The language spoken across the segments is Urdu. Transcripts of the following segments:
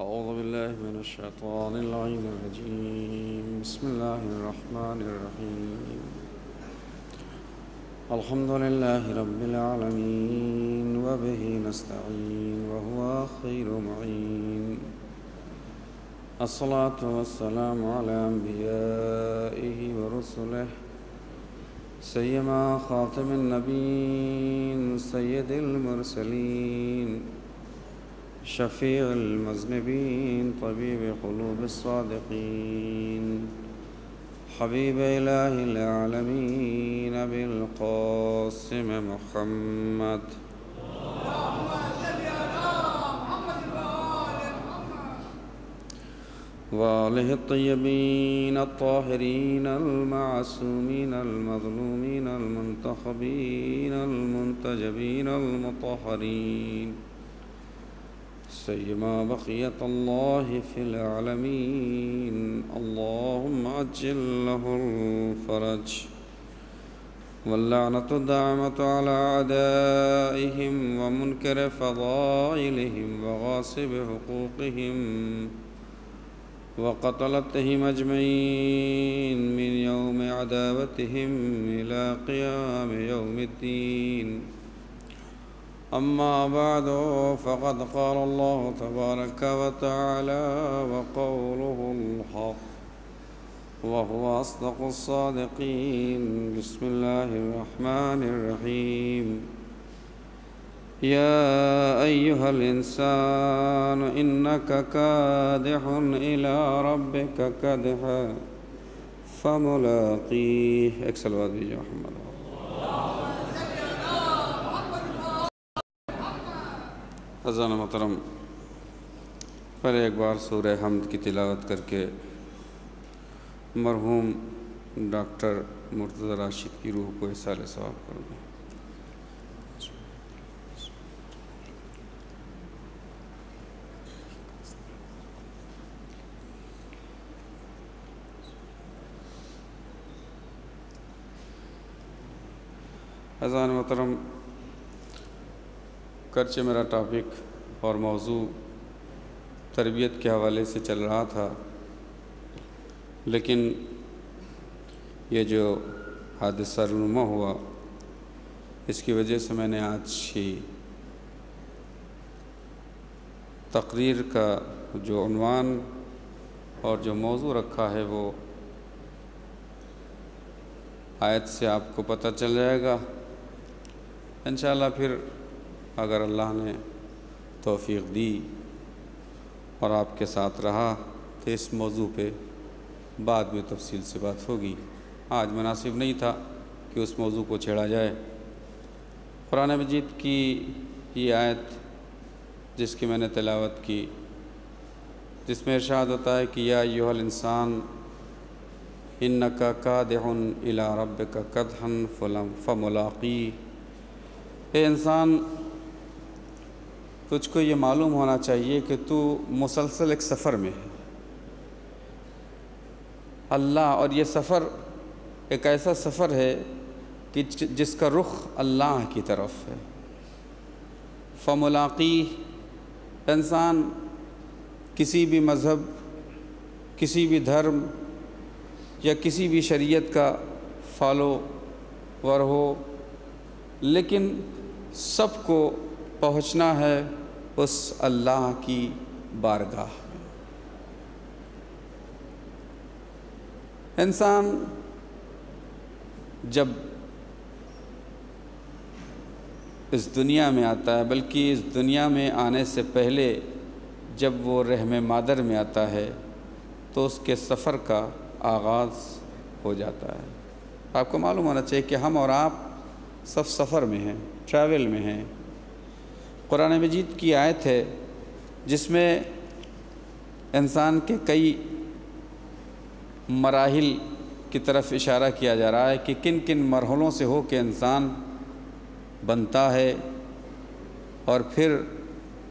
أعوذ بالله من الشيطان اللعين الرجيم. بسم الله الرحمن الرحيم. الحمد لله رب العالمين وبه نستعين وهو خير معين. الصلاة والسلام على أنبيائه ورسله سيما خاتم النبيين سيد المرسلين شفيع المذنبين طبيب قلوب الصادقين حبيب إله العالمين أبي القاسم محمد وآله الطيبين الطاهرين المعصومين المظلومين المنتخبين المنتجبين المطهرين سيما بقية الله في العالمين. اللهم عجل له الفرج واللعنة الدائمة على أعدائهم ومنكر فضائلهم وغاصب حقوقهم وقتلتهم أجمعين من يوم عداوتهم إلى قيام يوم الدين. أما بعد فقد قال الله تبارك وتعالى وقوله الحق وهو أصدق الصادقين. بسم الله الرحمن الرحيم. يا أيها الإنسان إنك كادح إلى ربك كدحا فملاقيه. ایک صلوات دیجیے محمد. حضرات محترم، پہلے ایک بار سورہ حمد کی تلاوت کر کے مرحوم ڈاکٹر مرتضی راشد کی روح کو ایصال ثواب کر دیں. حضرات محترم، گرچہ میرا ٹاپک اور موضوع تربیت کے حوالے سے چل رہا تھا، لیکن یہ جو حادثہ رونما ہوا اس کی وجہ سے میں نے آج کی تقریر کا جو عنوان اور جو موضوع رکھا ہے وہ آیت سے آپ کو پتہ چل جائے گا انشاءاللہ. پھر اگر اللہ نے توفیق دی اور آپ کے ساتھ رہا تو اس موضوع پہ بعد میں تفصیل سے بات ہوگی. آج مناسب نہیں تھا کہ اس موضوع کو چھیڑا جائے. قرآن مجید کی یہ آیت جس کی میں نے تلاوت کی، جس میں ارشاد ہوتا ہے کہ یا ایھا الانسان انک کادح الی ربک کدحا فملاقیہ. اے انسان، تجھ کو یہ معلوم ہونا چاہیے کہ تو مسلسل ایک سفر میں ہے اللہ، اور یہ سفر ایک ایسا سفر ہے کہ جس کا رخ اللہ کی طرف ہے. فملاقیہ، انسان کسی بھی مذہب، کسی بھی دھرم یا کسی بھی شریعت کا فالوور ہو، لیکن سب کو پہنچنا ہے اس اللہ کی بارگاہ میں. انسان جب اس دنیا میں آتا ہے، بلکہ اس دنیا میں آنے سے پہلے جب وہ رحم مادر میں آتا ہے تو اس کے سفر کا آغاز ہو جاتا ہے. آپ کو معلوم ہونا چاہیے کہ ہم اور آپ سب سفر میں ہیں، ٹریول میں ہیں. قرآن مجید کی آیت ہے جس میں انسان کے کئی مراحل کی طرف اشارہ کیا جا رہا ہے کہ کن کن مرحلوں سے ہو کے انسان بنتا ہے اور پھر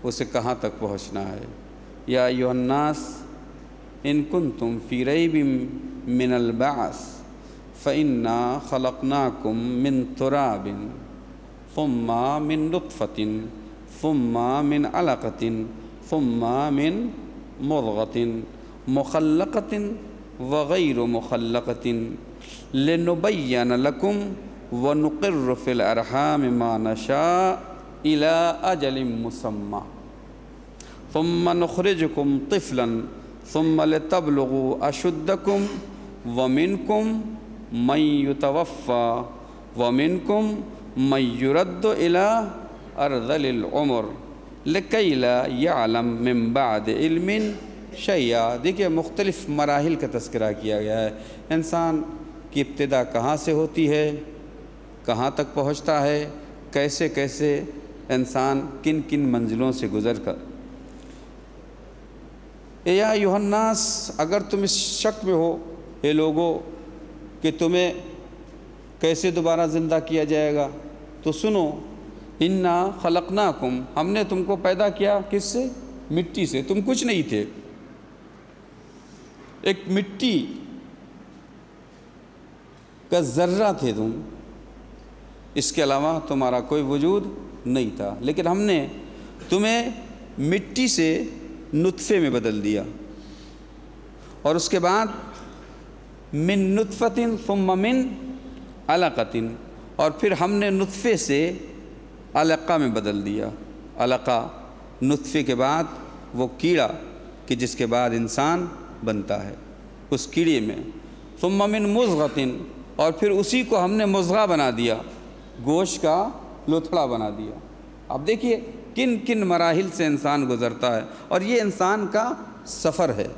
اسے کہاں تک پہنچنا ہے. یا ایھا الناس ان کنتم فی ریب من البعث فإنا خلقناکم من تراب ثم من نطفة ثم من علقة ثم من مضغة مخلقة وغير مخلقة لنبين لكم ونقر في الأرحام ما نشاء إلى أجل مسمى ثم نخرجكم طفلا ثم لتبلغوا أشدكم ومنكم من يتوفى ومنكم من يرد إلى أرذل العمر لكي لا يعلم من بعد علم شيئا۔ دیکھیے مختلف مراحل کا تذکرہ کیا گیا ہے، انسان کی ابتدا کہاں سے ہوتی ہے، کہاں تک پہنچتا ہے، کیسے کیسے انسان کن کن منزلوں سے گزر کر۔ اے یا ایھا الناس، اگر تم اس شک میں ہو اے لوگو کہ تمہیں کیسے دوبارہ زندہ کیا جائے گا، تو سنو، انا خلقناکم، ہم نے تم کو پیدا کیا کس سے؟ مٹی سے۔ تم کچھ نہیں تھے، ایک مٹی کا ذرہ تھے تم، اس کے علاوہ تمہارا کوئی وجود نہیں تھا، لیکن ہم نے تمہیں مٹی سے نطفے میں بدل دیا، اور اس کے بعد من نطفۃ ثم من علقۃ، اور پھر ہم نے نطفے سے علقہ میں بدل دیا۔ علقہ نطفے کے بعد وہ کیڑا کہ جس کے بعد انسان بنتا ہے، اس کیڑے میں ثم من مضغۃ، اور پھر اسی کو ہم نے مضغہ بنا دیا، گوشت کا لوتھڑا بنا دیا۔ اب دیکھیے کن کن مراحل سے انسان گزرتا ہے، اور یہ انسان کا سفر ہے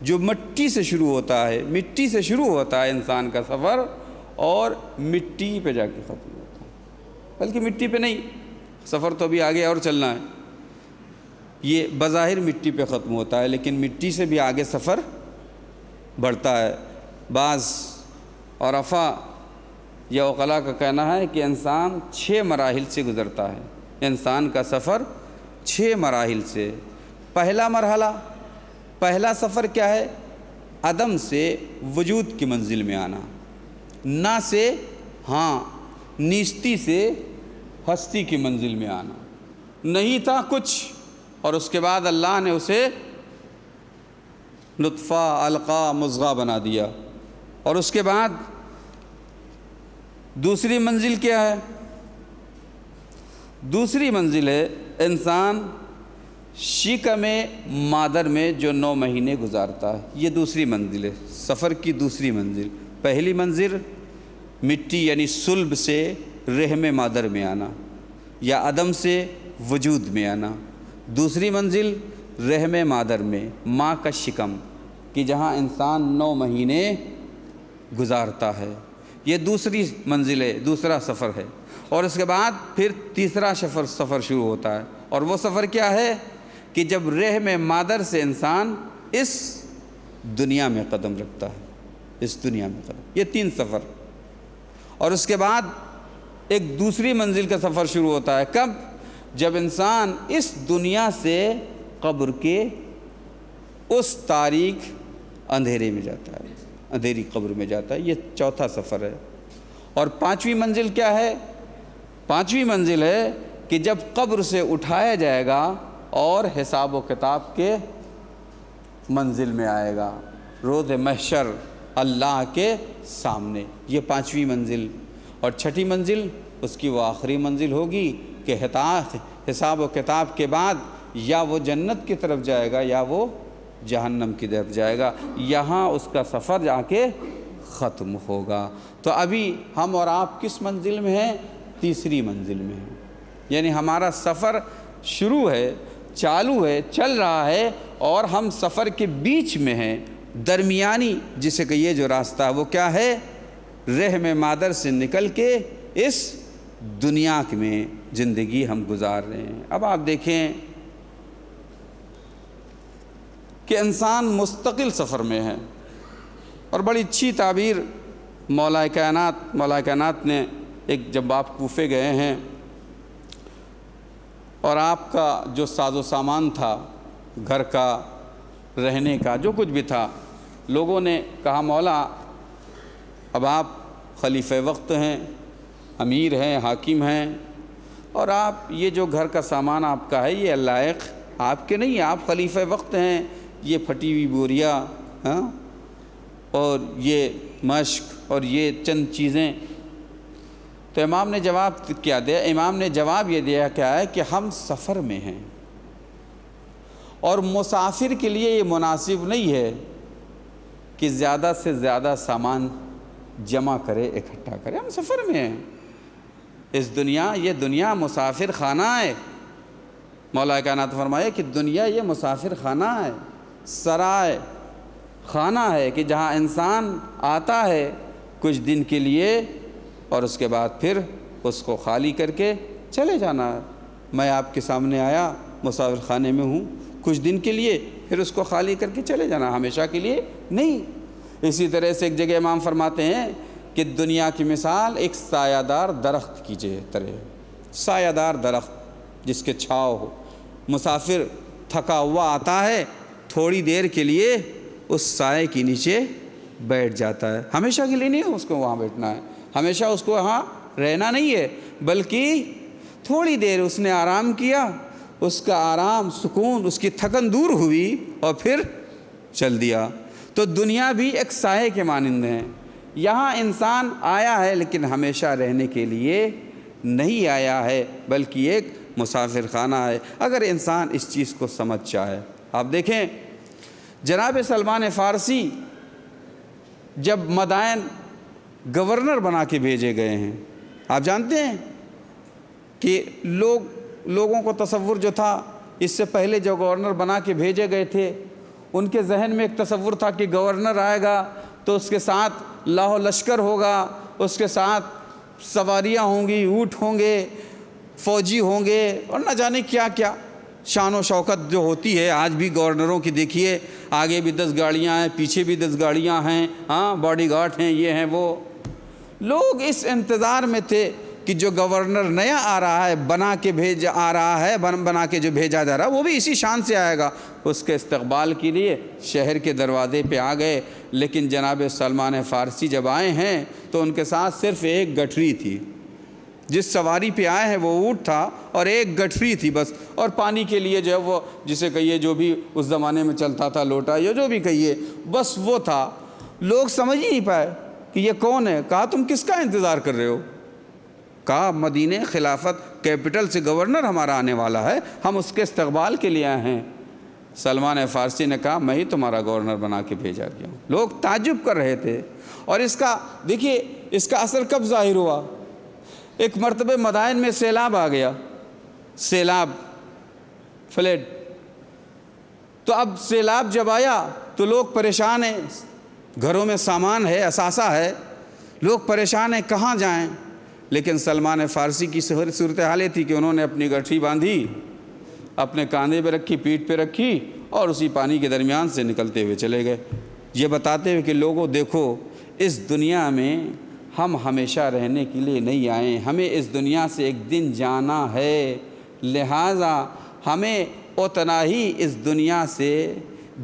جو مٹی سے شروع ہوتا ہے، مٹی سے شروع ہوتا ہے انسان کا سفر، اور مٹی پہ جا کے ختم ہوتا ہے۔ بلکہ مٹی پہ نہیں، سفر تو ابھی آگے اور چلنا ہے، یہ بظاہر مٹی پہ ختم ہوتا ہے، لیکن مٹی سے بھی آگے سفر بڑھتا ہے۔ بعض عرفاء یا عقلاء کا کہنا ہے کہ انسان 6 مراحل سے گزرتا ہے، انسان کا سفر 6 مراحل سے۔ پہلا مرحلہ، پہلا سفر کیا ہے؟ عدم سے وجود کی منزل میں آنا، نہ سے ہاں، نیستی سے ہستی کی منزل میں آنا۔ نہیں تھا کچھ، اور اس کے بعد اللہ نے اسے نطفہ، علقہ، مضغہ بنا دیا، اور اس کے بعد دوسری منزل کیا ہے؟ دوسری منزل ہے انسان شکم مادر میں جو 9 مہینے گزارتا ہے، یہ دوسری منزل ہے، سفر کی دوسری منزل۔ پہلی منزل مٹی یعنی صلب سے رحم مادر میں آنا، یا عدم سے وجود میں آنا۔ دوسری منزل رحم مادر میں، ماں کا شکم کہ جہاں انسان 9 مہینے گزارتا ہے، یہ دوسری منزل ہے، دوسرا سفر ہے۔ اور اس کے بعد پھر تیسرا سفر شروع ہوتا ہے، اور وہ سفر کیا ہے کہ جب رحم مادر سے انسان اس دنیا میں قدم رکھتا ہے، اس دنیا میں قدم، یہ 3 سفر۔ اور اس کے بعد ایک دوسری منزل کا سفر شروع ہوتا ہے، کب؟ جب انسان اس دنیا سے قبر کے اس تاریک اندھیرے میں جاتا ہے، اندھیری قبر میں جاتا ہے، یہ چوتھا سفر ہے۔ اور 5ویں منزل کیا ہے؟ 5ویں منزل ہے کہ جب قبر سے اٹھایا جائے گا اور حساب و کتاب کے منزل میں آئے گا، روز محشر اللہ کے سامنے، یہ 5ویں منزل۔ اور 6ٹھی منزل اس کی وہ آخری منزل ہوگی کہ حساب و کتاب کے بعد یا وہ جنت کی طرف جائے گا یا وہ جہنم کی طرف جائے گا، یہاں اس کا سفر جا کے ختم ہوگا۔ تو ابھی ہم اور آپ کس منزل میں ہیں؟ تیسری منزل میں ہیں، یعنی ہمارا سفر شروع ہے، چالو ہے، چل رہا ہے، اور ہم سفر کے بیچ میں ہیں، درمیانی جسے کہ یہ جو راستہ ہے وہ کیا ہے؟ رحم مادر سے نکل کے اس دنیا میں زندگی ہم گزار رہے ہیں۔ اب آپ دیکھیں کہ انسان مستقل سفر میں ہے، اور بڑی اچھی تعبیر مولا کائنات نے جب آپ کوفے گئے ہیں اور آپ کا جو ساز و سامان تھا، گھر کا، رہنے کا، جو کچھ بھی تھا، لوگوں نے کہا مولا اب آپ خلیفہ وقت ہیں، امیر ہیں، حاکم ہیں، اور آپ یہ جو گھر کا سامان آپ کا ہے یہ لائق آپ کے نہیں ہیں، آپ خلیفہ وقت ہیں، یہ پھٹی ہوئی بوریاں اور یہ مشق اور یہ چند چیزیں. تو امام نے جواب کیا دیا؟ امام نے جواب یہ دیا کیا ہے کہ ہم سفر میں ہیں اور مسافر کے لیے یہ مناسب نہیں ہے کہ زیادہ سے زیادہ سامان جمع کرے، اکٹھا کرے. ہم سفر میں ہیں. اس دنیا، یہ دنیا مسافر خانہ ہے. مولا کائنات فرمائے کہ دنیا یہ مسافر خانہ ہے، سرائے خانہ ہے کہ جہاں انسان آتا ہے کچھ دن کے لیے اور اس کے بعد پھر اس کو خالی کر کے چلے جانا ہے. میں آپ کے سامنے آیا، مسافر خانے میں ہوں کچھ دن کے لیے، پھر اس کو خالی کر کے چلے جانا، ہمیشہ کے لیے نہیں. اسی طرح سے ایک جگہ امام فرماتے ہیں کہ دنیا کی مثال ایک سایہ دار درخت کی طرح، سایہ دار درخت جس کے چھاؤ ہو. مسافر تھکا ہوا آتا ہے، تھوڑی دیر کے لیے اس سائے کے نیچے بیٹھ جاتا ہے. ہمیشہ کے لیے نہیں اس کو وہاں بیٹھنا ہے، ہمیشہ اس کو وہاں رہنا نہیں ہے، بلکہ تھوڑی دیر اس نے آرام کیا، اس کا آرام، سکون، اس کی تھکن دور ہوئی اور پھر چل دیا. تو دنیا بھی ایک سائے کے مانند ہے. یہاں انسان آیا ہے لیکن ہمیشہ رہنے کے لیے نہیں آیا ہے، بلکہ ایک مسافر خانہ ہے. اگر انسان اس چیز کو سمجھ جائے. آپ دیکھیں جناب سلمان فارسی جب مدائن گورنر بنا کے بھیجے گئے ہیں، آپ جانتے ہیں کہ لوگوں کو تصور جو تھا اس سے پہلے جو گورنر بنا کے بھیجے گئے تھے، ان کے ذہن میں ایک تصور تھا کہ گورنر آئے گا تو اس کے ساتھ لاہو لشکر ہوگا، اس کے ساتھ سواریاں ہوں گی، اونٹ ہوں گے، فوجی ہوں گے اور نہ جانے کیا کیا شان و شوکت جو ہوتی ہے. آج بھی گورنروں کی دیکھیے، آگے بھی 10 گاڑیاں ہیں، پیچھے بھی 10 گاڑیاں ہیں، باڈی گارڈ ہیں، یہ ہیں وہ. لوگ اس انتظار میں تھے کہ جو گورنر نیا آ رہا ہے، بنا کے جو بھیجا جا رہا ہے، وہ بھی اسی شان سے آئے گا. اس کے استقبال کے لیے شہر کے دروازے پہ آ گئے. لیکن جناب سلمان فارسی جب آئے ہیں تو ان کے ساتھ صرف ایک گٹھری تھی. جس سواری پہ آئے ہیں وہ اونٹ تھا اور ایک گٹھری تھی بس، اور پانی کے لیے جو ہے وہ جسے کہیے جو بھی اس زمانے میں چلتا تھا، لوٹا یا جو بھی کہیے، بس وہ تھا. لوگ سمجھ ہی نہیں پائے کہ یہ کون ہے. کہا تم کس کا انتظار کر رہے ہو؟ کہا مدینہ خلافت کیپٹل سے گورنر ہمارا آنے والا ہے، ہم اس کے استقبال کے لیے آئے ہیں. سلمان فارسی نے کہا میں ہی تمہارا گورنر بنا کے بھیجا گیا ہوں. لوگ تعجب کر رہے تھے. اور اس کا دیکھیے اس کا اثر کب ظاہر ہوا. ایک مرتبہ مدائن میں سیلاب آ گیا، سیلاب، فلڈ. تو اب سیلاب جب آیا تو لوگ پریشان ہیں، گھروں میں سامان ہے، اثاثہ ہے، لوگ پریشان ہیں کہاں جائیں. لیکن سلمان فارسی کی صورتحال یہ تھی کہ انہوں نے اپنی گٹھری باندھی، اپنے کاندھے پہ رکھی، پیٹھ پہ رکھی اور اسی پانی کے درمیان سے نکلتے ہوئے چلے گئے، یہ بتاتے ہوئے کہ لوگوں دیکھو اس دنیا میں ہم ہمیشہ رہنے کے لیے نہیں آئے، ہمیں اس دنیا سے ایک دن جانا ہے. لہٰذا ہمیں اتنا ہی اس دنیا سے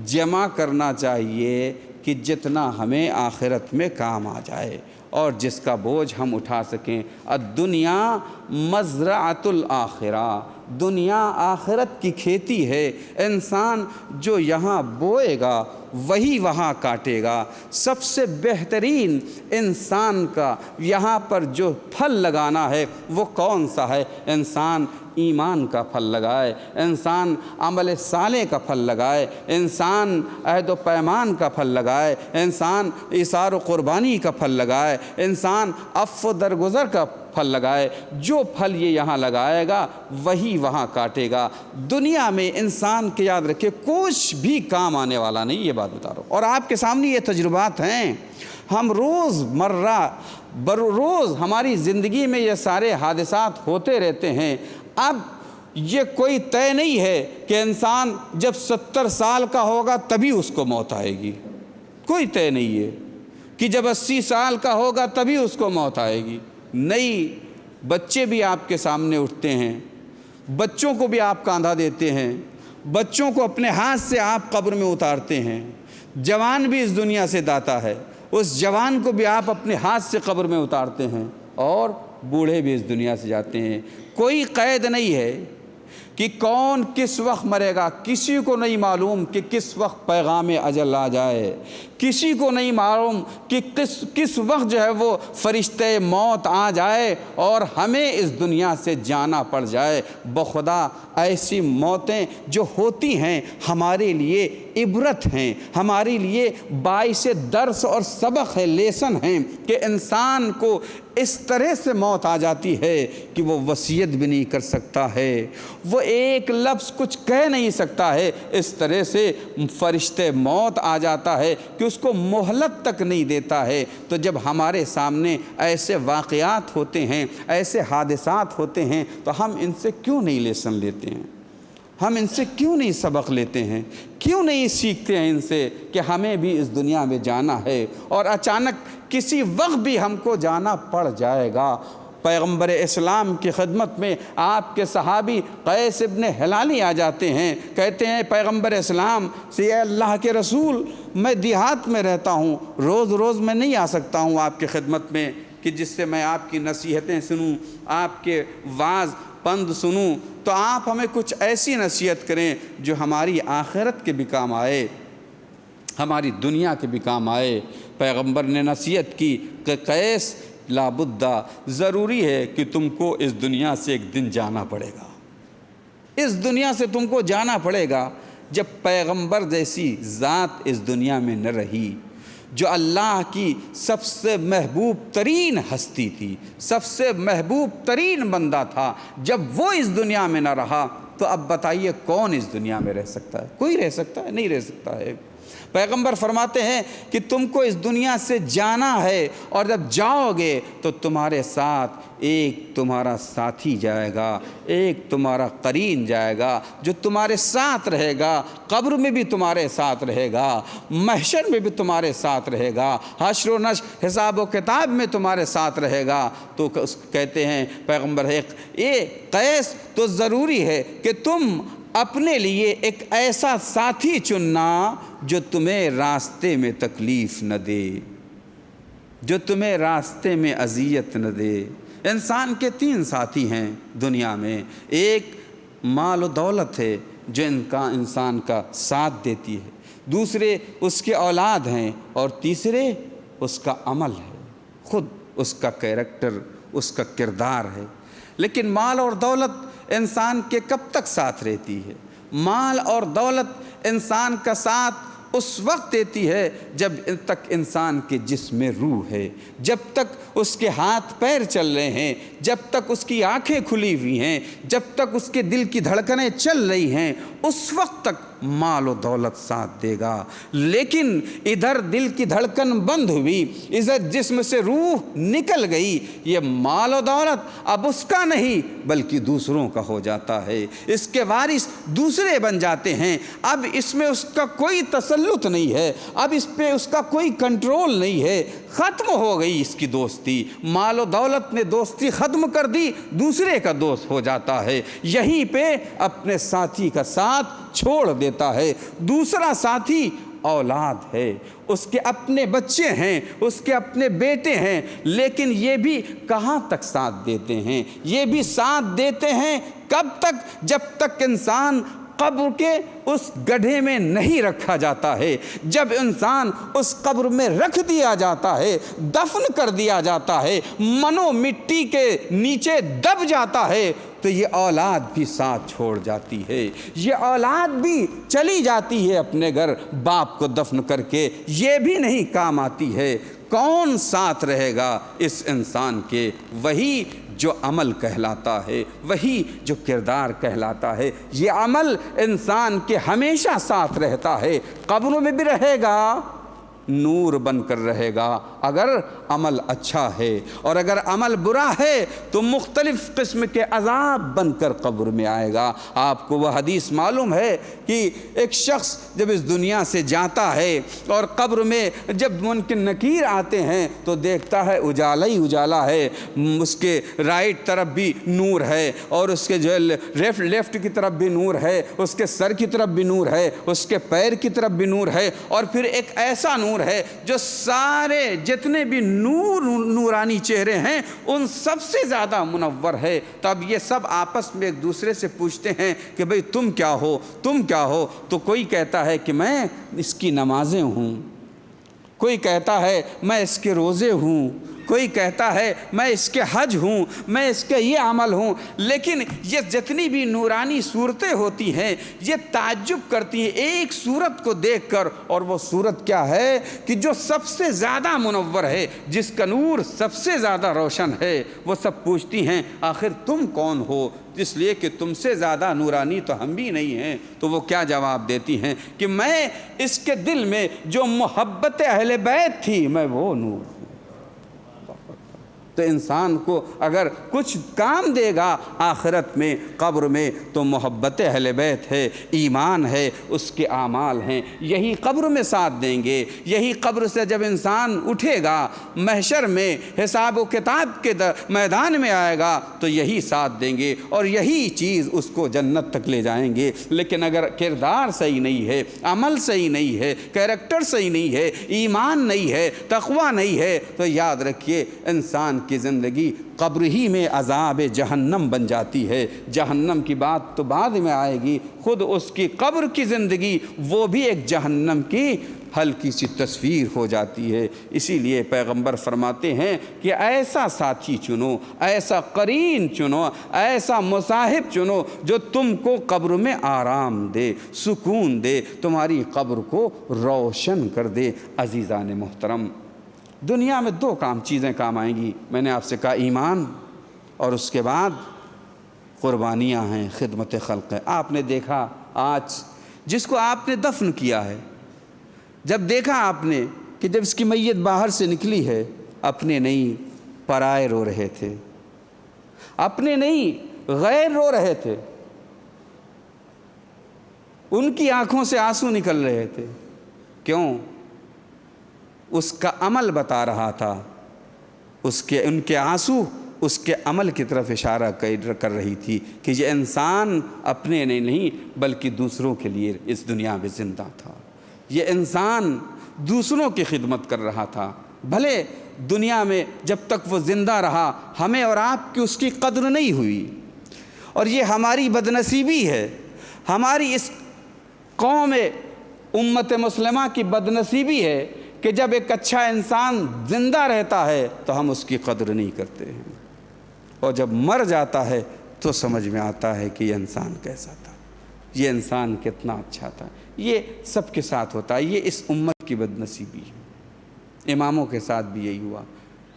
جمع کرنا چاہیے کہ جتنا ہمیں آخرت میں کام آ جائے اور جس کا بوجھ ہم اٹھا سکیں. الدنیا مزرعۃ الآخرہ، دنیا آخرت کی کھیتی ہے. انسان جو یہاں بوئے گا وہی وہاں کاٹے گا. سب سے بہترین انسان کا یہاں پر جو پھل لگانا ہے وہ کون سا ہے؟ انسان ایمان کا پھل لگائے، انسان عمل صالح کا پھل لگائے، انسان عہد و پیمان کا پھل لگائے، انسان ایثار و قربانی کا پھل لگائے، انسان عفو و درگزر کا پھل لگائے. جو پھل یہ یہاں لگائے گا وہی وہاں کاٹے گا. دنیا میں انسان کے یاد رکھے کچھ بھی کام آنے والا نہیں، یہ بات بتا رہا ہوں. اور آپ کے سامنے یہ تجربات ہیں. ہم روز مرہ بروز ہماری زندگی میں یہ سارے حادثات ہوتے رہتے ہیں. اب یہ کوئی طے نہیں ہے کہ انسان جب 70 سال کا ہوگا تبھی اس کو موت آئے گی. کوئی طے نہیں ہے کہ جب 80 سال کا ہوگا تبھی اس کو موت آئے گی. نہیں، بچے بھی آپ کے سامنے اٹھتے ہیں، بچوں کو بھی آپ کاندھا دیتے ہیں، بچوں کو اپنے ہاتھ سے آپ قبر میں اتارتے ہیں. جوان بھی اس دنیا سے داتا ہے، اس جوان کو بھی آپ اپنے ہاتھ سے قبر میں اتارتے ہیں، اور بوڑھے بھی اس دنیا سے جاتے ہیں. کوئی قید نہیں ہے کہ کون کس وقت مرے گا، کسی کو نہیں معلوم کہ کس وقت پیغام اجل آ جائے، کسی کو نہیں معلوم کہ کس وقت جو ہے وہ فرشتے موت آ جائے اور ہمیں اس دنیا سے جانا پڑ جائے۔ بخدا ایسی موتیں جو ہوتی ہیں ہمارے لیے عبرت ہیں، ہمارے لیے باعث درس اور سبق ہے، لیسن ہیں کہ انسان کو اس طرح سے موت آ جاتی ہے کہ وہ وصیت بھی نہیں کر سکتا ہے، وہ ایک لفظ کچھ کہہ نہیں سکتا ہے، اس طرح سے فرشتے موت آ جاتا ہے کہ اس کو مہلت تک نہیں دیتا ہے۔ تو جب ہمارے سامنے ایسے واقعات ہوتے ہیں، ایسے حادثات ہوتے ہیں، تو ہم ان سے کیوں نہیں لیسن لیتے ہیں؟ ہم ان سے کیوں نہیں سبق لیتے ہیں؟ کیوں نہیں سیکھتے ہیں ان سے کہ ہمیں بھی اس دنیا میں جانا ہے اور اچانک کسی وقت بھی ہم کو جانا پڑ جائے گا۔ پیغمبر اسلام کی خدمت میں آپ کے صحابی قیس ابن ہلالی آ جاتے ہیں، کہتے ہیں پیغمبر اسلام سے، اے اللہ کے رسول، میں دیہات میں رہتا ہوں، روز روز میں نہیں آ سکتا ہوں آپ کی خدمت میں کہ جس سے میں آپ کی نصیحتیں سنوں، آپ کے وعظ پند سنوں، تو آپ ہمیں کچھ ایسی نصیحت کریں جو ہماری آخرت کے بھی کام آئے، ہماری دنیا کے بھی کام آئے۔ پیغمبر نے نصیحت کی کہ قیس لابدہ، ضروری ہے کہ تم کو اس دنیا سے ایک دن جانا پڑے گا، اس دنیا سے تم کو جانا پڑے گا۔ جب پیغمبر جیسی ذات اس دنیا میں نہ رہی، جو اللہ کی سب سے محبوب ترین ہستی تھی، سب سے محبوب ترین بندہ تھا، جب وہ اس دنیا میں نہ رہا تو اب بتائیے کون اس دنیا میں رہ سکتا ہے؟ کوئی رہ سکتا ہے؟ نہیں رہ سکتا ہے۔ پیغمبر فرماتے ہیں کہ تم کو اس دنیا سے جانا ہے، اور جب جاؤ گے تو تمہارے ساتھ ایک تمہارا ساتھی جائے گا، ایک تمہارا قرین جائے گا جو تمہارے ساتھ رہے گا، قبر میں بھی تمہارے ساتھ رہے گا، محشر میں بھی تمہارے ساتھ رہے گا، حشر و نشر حساب و کتاب میں تمہارے ساتھ رہے گا۔ تو کہتے ہیں پیغمبر یہ قیس تو ضروری ہے کہ تم اپنے لیے ایک ایسا ساتھی چننا جو تمہیں راستے میں تکلیف نہ دے، جو تمہیں راستے میں اذیت نہ دے۔ انسان کے 3 ساتھی ہیں دنیا میں، ایک مال و دولت ہے جو انسان کا ساتھ دیتی ہے، دوسرے اس کے اولاد ہیں، اور تیسرے اس کا عمل ہے، خود اس کا کیریکٹر، اس کا کردار ہے۔ لیکن مال اور دولت انسان کے کب تک ساتھ رہتی ہے؟ مال اور دولت انسان کا ساتھ اس وقت دیتی ہے جب تک انسان کے جسم میں روح ہے، جب تک اس کے ہاتھ پیر چل رہے ہیں، جب تک اس کی آنکھیں کھلی ہوئی ہیں، جب تک اس کے دل کی دھڑکنیں چل رہی ہیں، اس وقت تک مال و دولت ساتھ دے گا۔ لیکن ادھر دل کی دھڑکن بند ہوئی، ادھر جسم سے روح نکل گئی، یہ مال و دولت اب اس کا نہیں بلکہ دوسروں کا ہو جاتا ہے، اس کے وارث دوسرے بن جاتے ہیں۔ اب اس میں اس کا کوئی تسلط نہیں ہے، اب اس پہ اس کا کوئی کنٹرول نہیں ہے، ختم ہو گئی اس کی دوستی۔ مال و دولت نے دوستی ختم کر دی، دوسرے کا دوست ہو جاتا ہے، یہیں پہ اپنے ساتھی کا ساتھ چھوڑ دیتا ہے۔ دوسرا ساتھی اولاد ہے، اس کے اپنے بچے ہیں، اس کے اپنے بیٹے ہیں، لیکن یہ بھی کہاں تک ساتھ دیتے ہیں؟ یہ بھی ساتھ دیتے ہیں کب تک؟ جب تک انسان قبر کے اس گڈھے میں نہیں رکھا جاتا ہے، جب انسان اس قبر میں رکھ دیا جاتا ہے، دفن کر دیا جاتا ہے، منو مٹی کے نیچے دب جاتا ہے، تو یہ اولاد بھی ساتھ چھوڑ جاتی ہے، یہ اولاد بھی چلی جاتی ہے اپنے گھر باپ کو دفن کر کے، یہ بھی نہیں کام آتی ہے۔ کون ساتھ رہے گا اس انسان کے؟ وہی جو عمل کہلاتا ہے، وہی جو کردار کہلاتا ہے۔ یہ عمل انسان کے ہمیشہ ساتھ رہتا ہے، قبروں میں بھی رہے گا، نور بن کر رہے گا اگر عمل اچھا ہے، اور اگر عمل برا ہے تو مختلف قسم کے عذاب بن کر قبر میں آئے گا۔ آپ کو وہ حدیث معلوم ہے کہ ایک شخص جب اس دنیا سے جاتا ہے اور قبر میں جب منکر نکیر آتے ہیں تو دیکھتا ہے اجالا ہی اجالا ہے، اس کے رائٹ طرف بھی نور ہے، اور اس کے جو لیفٹ کی طرف بھی نور ہے، اس کے سر کی طرف بھی نور ہے، اس کے پیر کی طرف بھی نور ہے، اور پھر ایک ایسا نور نور ہے جو سارے جتنے بھی نورانی چہرے ہیں ان سب سے زیادہ منور ہے۔ تو اب یہ سب آپس میں ایک دوسرے سے پوچھتے ہیں کہ بھئی تم کیا ہو، تم کیا ہو؟ تو کوئی کہتا ہے کہ میں اس کی نمازیں ہوں، کوئی کہتا ہے میں اس کے روزے ہوں، کوئی کہتا ہے میں اس کے حج ہوں، میں اس کے یہ عمل ہوں۔ لیکن یہ جتنی بھی نورانی صورتیں ہوتی ہیں یہ تعجب کرتی ہیں ایک صورت کو دیکھ کر، اور وہ صورت کیا ہے کہ جو سب سے زیادہ منور ہے، جس کا نور سب سے زیادہ روشن ہے۔ وہ سب پوچھتی ہیں آخر تم کون ہو؟ اس لیے کہ تم سے زیادہ نورانی تو ہم بھی نہیں ہیں۔ تو وہ کیا جواب دیتی ہیں کہ میں اس کے دل میں جو محبت اہل بیت تھی میں وہ نور ہوں۔ تو انسان کو اگر کچھ کام دے گا آخرت میں، قبر میں، تو محبت اہل بیت ہے، ایمان ہے، اس کے اعمال ہیں، یہی قبر میں ساتھ دیں گے۔ یہی قبر سے جب انسان اٹھے گا محشر میں حساب و کتاب کے میدان میں آئے گا تو یہی ساتھ دیں گے اور یہی چیز اس کو جنت تک لے جائیں گے۔ لیکن اگر کردار صحیح نہیں ہے، عمل صحیح نہیں ہے، کیریکٹر صحیح نہیں ہے، ایمان نہیں ہے، تقوی نہیں ہے، تو یاد رکھیے انسان کی زندگی قبر ہی میں عذاب جہنم بن جاتی ہے۔ جہنم کی بات تو بعد میں آئے گی، خود اس کی قبر کی زندگی وہ بھی ایک جہنم کی ہلکی سی تصویر ہو جاتی ہے۔ اسی لیے پیغمبر فرماتے ہیں کہ ایسا ساتھی چنو، ایسا قرین چنو، ایسا مصاحب چنو جو تم کو قبر میں آرام دے، سکون دے، تمہاری قبر کو روشن کر دے۔ عزیزان محترم، دنیا میں دو چیزیں کام آئیں گی، میں نے آپ سے کہا ایمان، اور اس کے بعد قربانیاں ہیں، خدمت خلق ہے۔ آپ نے دیکھا آج جس کو آپ نے دفن کیا ہے، جب دیکھا آپ نے کہ جب اس کی میت باہر سے نکلی ہے، اپنے نہیں پرائے رو رہے تھے، اپنے نہیں غیر رو رہے تھے، ان کی آنکھوں سے آنسو نکل رہے تھے۔ کیوں؟ اس کا عمل بتا رہا تھا، ان کے آنسو اس کے عمل کی طرف اشارہ کر رہی تھی کہ یہ انسان اپنے نہیں بلکہ دوسروں کے لیے اس دنیا میں زندہ تھا، یہ انسان دوسروں کی خدمت کر رہا تھا۔ بھلے دنیا میں جب تک وہ زندہ رہا ہمیں اور آپ کی اس کی قدر نہیں ہوئی، اور یہ ہماری بدنصیبی ہے، ہماری اس قوم امت مسلمہ کی بدنصیبی ہے کہ جب ایک اچھا انسان زندہ رہتا ہے تو ہم اس کی قدر نہیں کرتے ہیں، اور جب مر جاتا ہے تو سمجھ میں آتا ہے کہ یہ انسان کیسا تھا، یہ انسان کتنا اچھا تھا۔ یہ سب کے ساتھ ہوتا ہے، یہ اس امت کی بدنصیبی ہے۔ اماموں کے ساتھ بھی یہی ہوا،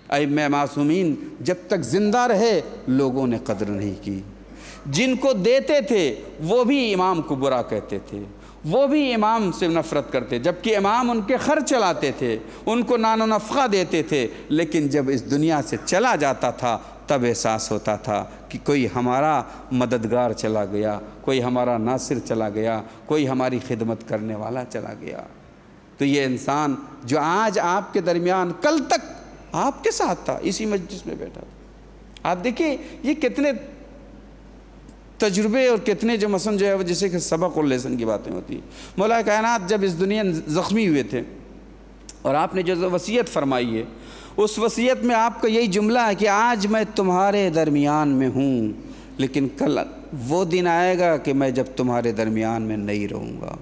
ائمہ معصومین جب تک زندہ رہے لوگوں نے قدر نہیں کی، جن کو دیتے تھے وہ بھی امام کو برا کہتے تھے، وہ بھی امام سے نفرت کرتے، جبکہ امام ان کے خرچ چلاتے تھے، ان کو نان و نفقہ دیتے تھے۔ لیکن جب اس دنیا سے چلا جاتا تھا تب احساس ہوتا تھا کہ کوئی ہمارا مددگار چلا گیا، کوئی ہمارا ناصر چلا گیا، کوئی ہماری خدمت کرنے والا چلا گیا۔ تو یہ انسان جو آج آپ کے درمیان کل تک آپ کے ساتھ تھا، اسی مجلس میں بیٹھا تھا، آپ دیکھیں یہ کتنے تجربے اور کتنے جو مثلا جو ہے وہ جیسے کہ سبق اور لیسن کی باتیں ہوتی ہیں۔ مولا کائنات جب اس دنیا زخمی ہوئے تھے اور آپ نے جو وصیت فرمائی ہے، اس وصیت میں آپ کا یہی جملہ ہے کہ آج میں تمہارے درمیان میں ہوں لیکن کل وہ دن آئے گا کہ میں جب تمہارے درمیان میں نہیں رہوں گا۔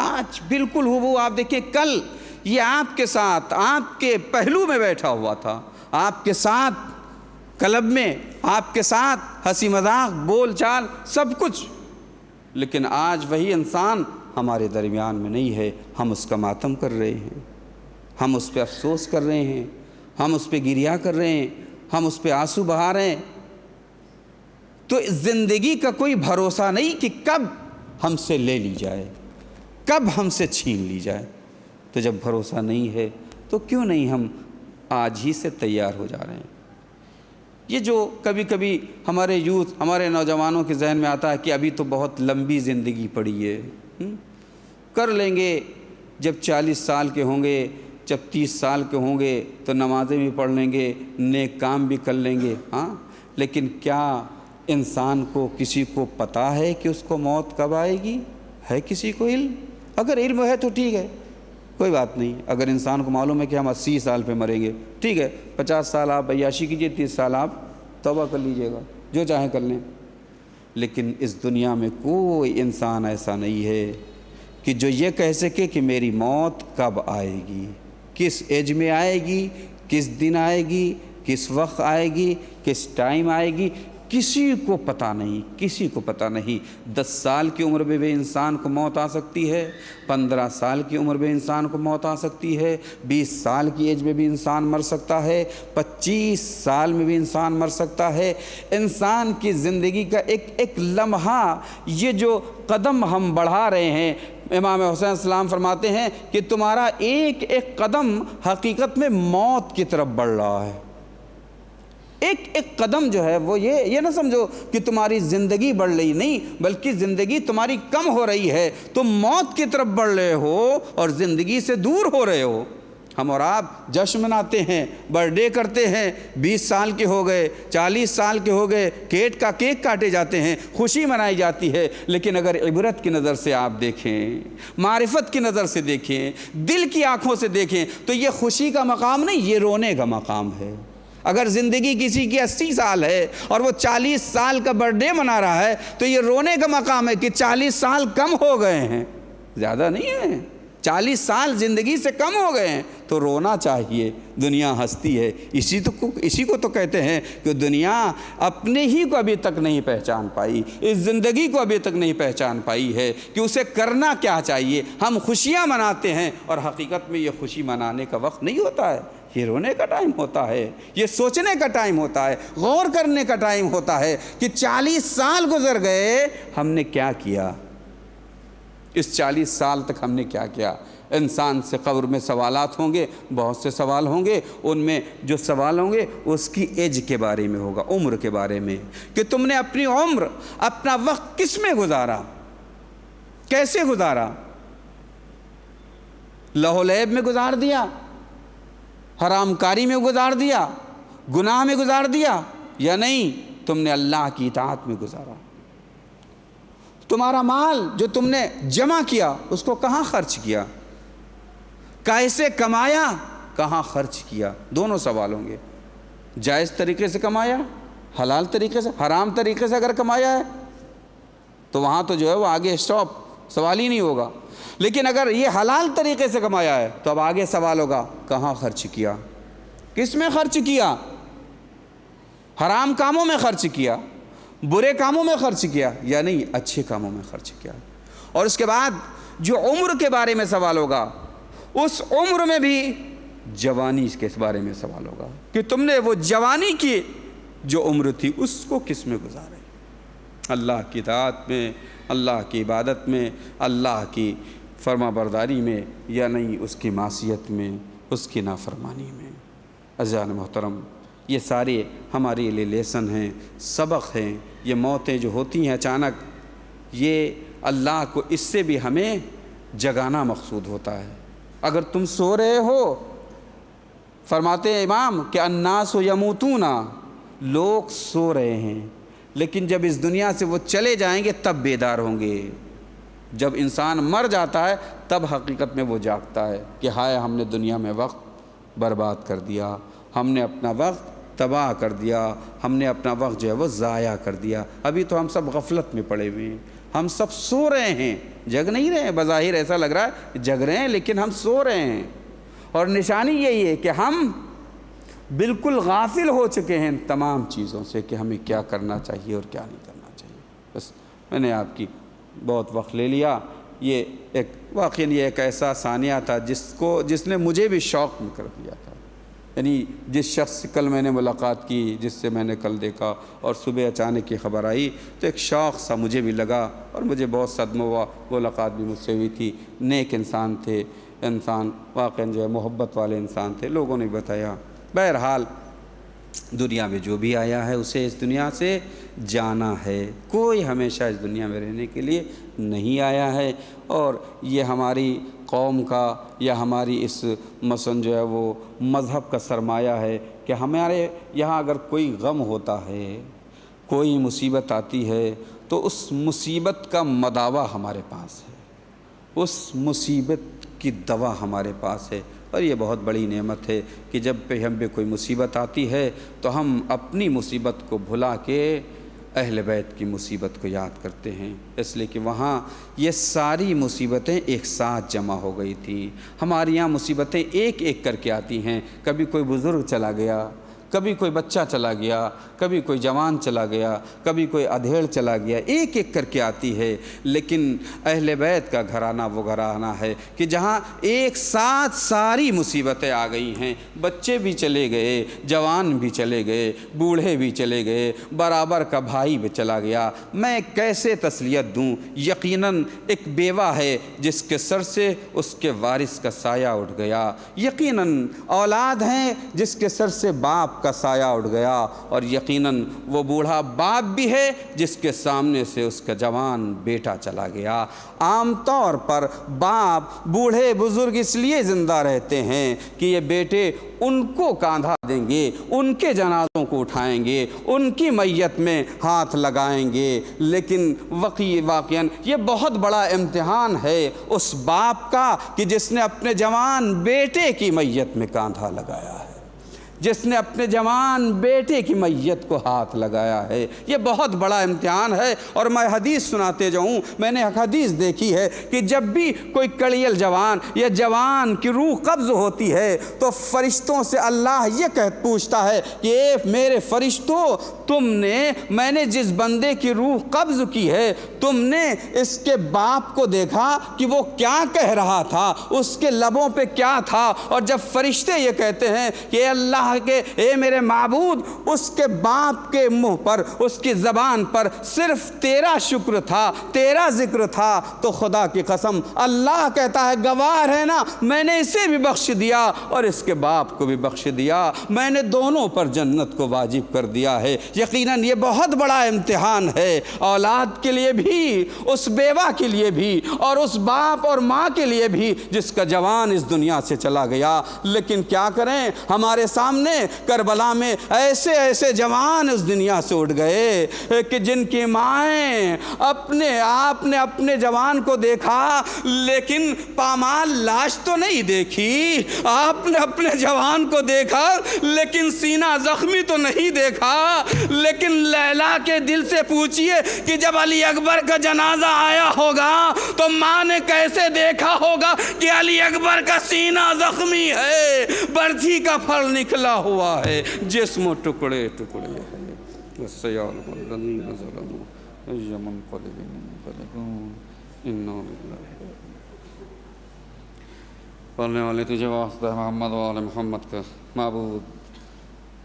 آج بالکل ہو آپ دیکھیں کل یہ آپ کے ساتھ آپ کے پہلو میں بیٹھا ہوا تھا، آپ کے ساتھ کلب میں، آپ کے ساتھ ہنسی مذاق بول چال سب کچھ، لیکن آج وہی انسان ہمارے درمیان میں نہیں ہے۔ ہم اس کا ماتم کر رہے ہیں، ہم اس پہ افسوس کر رہے ہیں، ہم اس پہ گریہ کر رہے ہیں، ہم اس پہ آنسو بہا رہے ہیں۔ تو زندگی کا کوئی بھروسہ نہیں کہ کب ہم سے لے لی جائے، کب ہم سے چھین لی جائے۔ تو جب بھروسہ نہیں ہے تو کیوں نہیں ہم آج ہی سے تیار ہو جا رہے ہیں؟ یہ جو کبھی کبھی ہمارے یوتھ، ہمارے نوجوانوں کے ذہن میں آتا ہے کہ ابھی تو بہت لمبی زندگی پڑی ہے، کر لیں گے، جب 40 سال کے ہوں گے، جب 30 سال کے ہوں گے تو نمازیں بھی پڑھ لیں گے، نیک کام بھی کر لیں گے۔ ہاں، لیکن کیا انسان کو کسی کو پتہ ہے کہ اس کو موت کب آئے گی؟ ہے کسی کو علم؟ اگر علم ہے تو ٹھیک ہے، کوئی بات نہیں، اگر انسان کو معلوم ہے کہ ہم 80 سال پہ مریں گے، ٹھیک ہے 50 سال آپ عیاشی کیجئے، 30 سال آپ توبہ کر لیجئے گا، جو چاہیں کر لیں۔ لیکن اس دنیا میں کوئی انسان ایسا نہیں ہے کہ جو یہ کہہ سکے کہ میری موت کب آئے گی، کس ایج میں آئے گی، کس دن آئے گی، کس وقت آئے گی، کس ٹائم آئے گی، کسی کو پتہ نہیں، کسی کو پتہ نہیں۔ 10 سال کی عمر میں بھی انسان کو موت آ سکتی ہے، 15 سال کی عمر میں انسان کو موت آ سکتی ہے، 20 سال کی ایج میں بھی انسان مر سکتا ہے، 25 سال میں بھی انسان مر سکتا ہے۔ انسان کی زندگی کا ایک ایک لمحہ، یہ جو قدم ہم بڑھا رہے ہیں، امام حسین السلام فرماتے ہیں کہ تمہارا ایک ایک قدم حقیقت میں موت کی طرف بڑھ رہا ہے۔ ایک ایک قدم جو ہے وہ یہ نہ سمجھو کہ تمہاری زندگی بڑھ رہی، نہیں، بلکہ زندگی تمہاری کم ہو رہی ہے، تم موت کی طرف بڑھ رہے ہو اور زندگی سے دور ہو رہے ہو۔ ہم اور آپ جشن مناتے ہیں، برتھ ڈے کرتے ہیں، 20 سال کے ہو گئے، 40 سال کے ہو گئے، کیک کاٹے جاتے ہیں، خوشی منائی جاتی ہے۔ لیکن اگر عبرت کی نظر سے آپ دیکھیں، معرفت کی نظر سے دیکھیں، دل کی آنکھوں سے دیکھیں، تو یہ خوشی کا مقام نہیں، یہ رونے کا مقام ہے۔ اگر زندگی کسی کی 80 سال ہے اور وہ 40 سال کا برتھ ڈے منا رہا ہے تو یہ رونے کا مقام ہے کہ 40 سال کم ہو گئے ہیں، زیادہ نہیں ہے، 40 سال زندگی سے کم ہو گئے ہیں، تو رونا چاہیے۔ دنیا ہستی ہے، اسی کو تو کہتے ہیں کہ دنیا اپنے ہی کو ابھی تک نہیں پہچان پائی، اس زندگی کو ابھی تک نہیں پہچان پائی ہے کہ اسے کرنا کیا چاہیے۔ ہم خوشیاں مناتے ہیں اور حقیقت میں یہ خوشی منانے کا وقت نہیں ہوتا ہے، یہ رونے کا ٹائم ہوتا ہے، یہ سوچنے کا ٹائم ہوتا ہے، غور کرنے کا ٹائم ہوتا ہے کہ 40 سال گزر گئے، ہم نے کیا کیا، اس 40 سال تک ہم نے کیا کیا۔ انسان سے قبر میں سوالات ہوں گے، بہت سے سوال ہوں گے، ان میں جو سوال ہوں گے اس کی ایج کے بارے میں ہوگا، عمر کے بارے میں، کہ تم نے اپنی عمر، اپنا وقت کس میں گزارا، کیسے گزارا، لہو و لعب میں گزار دیا، حرام کاری میں گزار دیا، گناہ میں گزار دیا، یا نہیں تم نے اللہ کی اطاعت میں گزارا۔ تمہارا مال جو تم نے جمع کیا اس کو کہاں خرچ کیا، کیسے کمایا، کہاں خرچ کیا، دونوں سوال ہوں گے۔ جائز طریقے سے کمایا، حلال طریقے سے، حرام طریقے سے اگر کمایا ہے تو وہاں تو جو ہے وہ آگے اسٹاپ، سوال ہی نہیں ہوگا۔ لیکن اگر یہ حلال طریقے سے کمایا ہے تو اب آگے سوال ہوگا کہاں خرچ کیا، کس میں خرچ کیا، حرام کاموں میں خرچ کیا، برے کاموں میں خرچ کیا، یا نہیں اچھے کاموں میں خرچ کیا۔ اور اس کے بعد جو عمر کے بارے میں سوال ہوگا، اس عمر میں بھی جوانی کے بارے میں سوال ہوگا کہ تم نے وہ جوانی کی جو عمر تھی اس کو کس میں گزارے، اللہ کی اطاعت میں، اللہ کی عبادت میں، اللہ کی فرما برداری میں، یا نہیں اس کی معصیت میں، اس کی نافرمانی میں۔ عزیزان محترم، یہ سارے ہمارے لیے لیسن ہیں، سبق ہیں۔ یہ موتیں جو ہوتی ہیں اچانک، یہ اللہ کو اس سے بھی ہمیں جگانا مقصود ہوتا ہے۔ اگر تم سو رہے ہو، فرماتے ہیں امام کہ الناس یموتون، لوگ سو رہے ہیں، لیکن جب اس دنیا سے وہ چلے جائیں گے تب بیدار ہوں گے۔ جب انسان مر جاتا ہے تب حقیقت میں وہ جاگتا ہے کہ ہائے ہم نے دنیا میں وقت برباد کر دیا، ہم نے اپنا وقت تباہ کر دیا، ہم نے اپنا وقت جو ہے وہ ضائع کر دیا۔ ابھی تو ہم سب غفلت میں پڑے ہوئے ہیں، ہم سب سو رہے ہیں، جگ نہیں رہے ہیں۔ بظاہر ایسا لگ رہا ہے جگ رہے ہیں لیکن ہم سو رہے ہیں، اور نشانی یہی ہے کہ ہم بالکل غافل ہو چکے ہیں ان تمام چیزوں سے کہ ہمیں کیا کرنا چاہیے اور کیا نہیں کرنا چاہیے۔ بس میں نے آپ کی بہت وقت لے لیا۔ یہ ایک واقعی یہ ایک ایسا ثانیہ تھا جس نے مجھے بھی شوق میں کر دیا تھا۔ یعنی جس شخص سے کل میں نے ملاقات کی، جس سے میں نے کل دیکھا، اور صبح اچانک کی خبر آئی تو ایک شوق سا مجھے بھی لگا اور مجھے بہت صدمہ ہوا۔ ملاقات بھی مجھ سے ہوئی تھی، نیک انسان تھے، انسان واقعاً جو ہے محبت والے انسان تھے، لوگوں نے بتایا۔ بہرحال دنیا میں جو بھی آیا ہے اسے اس دنیا سے جانا ہے، کوئی ہمیشہ اس دنیا میں رہنے کے لیے نہیں آیا ہے۔ اور یہ ہماری قوم کا یا ہماری اس مثلاً جو ہے وہ مذہب کا سرمایہ ہے کہ ہمارے یہاں اگر کوئی غم ہوتا ہے، کوئی مصیبت آتی ہے تو اس مصیبت کا مداوع ہمارے پاس ہے، اس مصیبت کی دوا ہمارے پاس ہے، اور یہ بہت بڑی نعمت ہے کہ جب پہ ہم پہ کوئی مصیبت آتی ہے تو ہم اپنی مصیبت کو بھلا کے اہل بیت کی مصیبت کو یاد کرتے ہیں، اس لیے کہ وہاں یہ ساری مصیبتیں ایک ساتھ جمع ہو گئی تھیں۔ ہمارے یہاں مصیبتیں ایک ایک کر کے آتی ہیں، کبھی کوئی بزرگ چلا گیا، کبھی کوئی بچہ چلا گیا، کبھی کوئی جوان چلا گیا، کبھی کوئی ادھیڑ چلا گیا، ایک ایک کر کے آتی ہے۔ لیکن اہل بیت کا گھرانہ وہ گھرانہ ہے کہ جہاں ایک ساتھ ساری مصیبتیں آ گئی ہیں، بچے بھی چلے گئے، جوان بھی چلے گئے، بوڑھے بھی چلے گئے، برابر کا بھائی بھی چلا گیا۔ میں کیسے تسلیت دوں؟ یقیناً ایک بیوہ ہے جس کے سر سے اس کے وارث کا سایہ اٹھ گیا، یقیناً اولاد ہیں جس کے سر سے باپ کا سایہ اٹھ گیا، اور یقیناً وہ بوڑھا باپ بھی ہے جس کے سامنے سے اس کا جوان بیٹا چلا گیا۔ عام طور پر باپ بوڑھے بزرگ اس لیے زندہ رہتے ہیں کہ یہ بیٹے ان کو کاندھا دیں گے، ان کے جنازوں کو اٹھائیں گے، ان کی میت میں ہاتھ لگائیں گے، لیکن واقعاً یہ بہت بڑا امتحان ہے اس باپ کا کہ جس نے اپنے جوان بیٹے کی میت میں کاندھا لگایا ہے، جس نے اپنے جوان بیٹے کی میت کو ہاتھ لگایا ہے۔ یہ بہت بڑا امتحان ہے۔ اور میں حدیث سناتے جاؤں، میں نے ایک حدیث دیکھی ہے کہ جب بھی کوئی کڑیل جوان یا جوان کی روح قبض ہوتی ہے تو فرشتوں سے اللہ یہ پوچھتا ہے کہ اے میرے فرشتوں، میں نے جس بندے کی روح قبض کی ہے، تم نے اس کے باپ کو دیکھا کہ وہ کیا کہہ رہا تھا، اس کے لبوں پہ کیا تھا؟ اور جب فرشتے یہ کہتے ہیں کہ اللہ کے اے میرے معبود، اس کے باپ کے منہ پر، اس کی زبان پر صرف تیرا شکر تھا، تیرا ذکر تھا، تو خدا کی قسم اللہ کہتا ہے گواہ ہے نا، میں نے اسے بھی بخش دیا اور اس کے باپ کو بھی بخش دیا، میں نے دونوں پر جنت کو واجب کر دیا ہے۔ یقیناً یہ بہت بڑا امتحان ہے، اولاد کے لیے بھی، اس بیوہ کے لیے بھی، اور اس باپ اور ماں کے لیے بھی جس کا جوان اس دنیا سے چلا گیا۔ لیکن کیا کریں، ہمارے سامنے کربلا میں ایسے ایسے جوان اس دنیا سے اٹھ گئے کہ جن کی مائیں آپ نے اپنے جوان کو دیکھا لیکن پامال لاش تو نہیں دیکھی، آپ نے اپنے جوان کو دیکھا لیکن سینہ زخمی تو نہیں دیکھا۔ لیکن لیلا کے دل سے پوچھئے کہ جب علی اکبر کا جنازہ آیا ہوگا تو ماں نے کیسے دیکھا ہوگا کہ علی اکبر کا سینہ زخمی ہے، برچھی کا پھل نکلا ہوا ہے، جسم ٹکڑے ٹکڑے ہے۔ والسیال والذین ظلموا ای منقلب منقلبون انا للہ۔ پڑھنے والے تجھے واسطہ محمد و آل محمد کا معبود،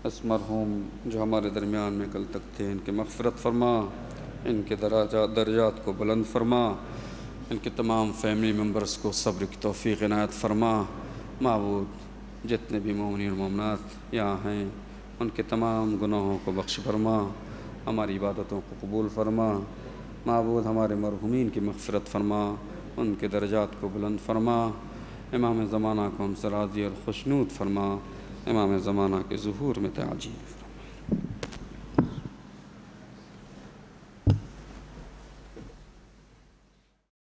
اس مرحوم جو ہمارے درمیان میں کل تک تھے، ان کے مغفرت فرما، ان کے درجات کو بلند فرما، ان کے تمام فیملی ممبرز کو صبر کی توفیق عنایت فرما۔ معبود جتنے بھی مومنین اور مومنات یہاں ہیں ان کے تمام گناہوں کو بخش فرما، ہماری عبادتوں کو قبول فرما۔ معبود ہمارے مرحومین کی مغفرت فرما، ان کے درجات کو بلند فرما، امام زمانہ کو ہم سے راضی اور خوشنود فرما، امام زمانہ کے ظہور میں تعجیل فرما۔